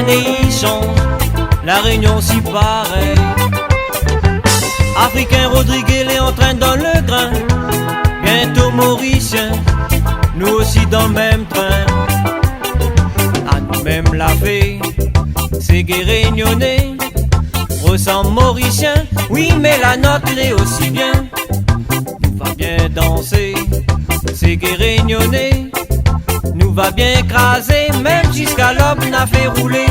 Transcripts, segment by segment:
années y changent, la Réunion si pareil. Africain Rodriguez les entraîne dans le grain, bientôt Mauricien, nous aussi dans le même train. À nous-mêmes la fée, c'est que Réunionnais ressemble Mauricien, oui mais la note l'est aussi bien. Nous va bien danser, c'est que Réunionnais, nous va bien écraser, même jusqu'à l'aube n'a fait rouler.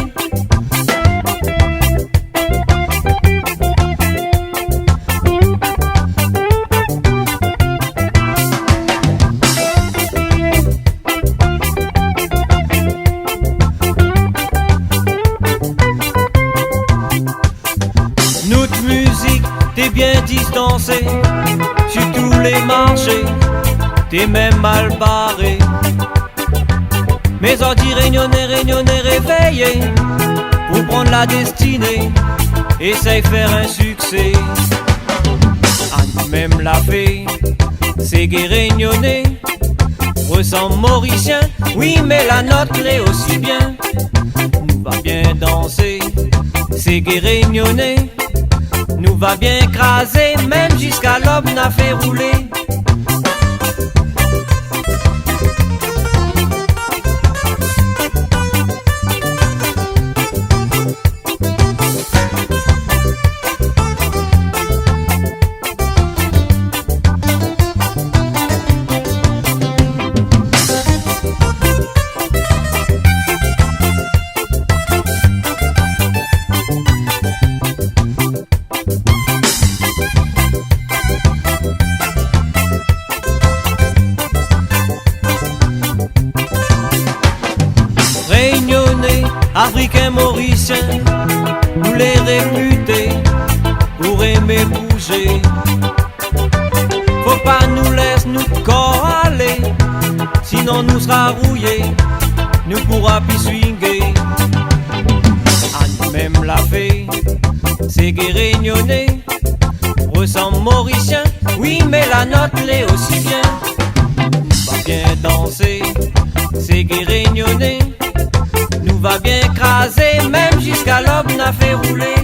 Notre musique, t'es bien distancé, sur tous les marchés, t'es même mal barré. Mais on dit Réunionnais, Réunionnais réveillés, pour prendre la destinée, essaye faire un succès. À nous-mêmes la fée, c'est que Réunionnais ressemble Mauricien, oui mais la note l'est aussi bien. Nous va bien danser, c'est que Réunionnais, nous va bien écraser, même jusqu'à l'aube n'a fait rouler. Réunionnais, Africains, Mauriciens, nous les réputés pour aimer bouger. Faut pas nous laisser nous corps aller, sinon nous sera rouillés, nous pourra plus swinguer. À nous-mêmes la fée, c'est que Réunionnais ressemble Mauricien, oui mais la note l'est aussi bien. Nous va bien danser, c'est que Réunionnais, nous va bien écraser, même jusqu'à l'aube n'a fait rouler.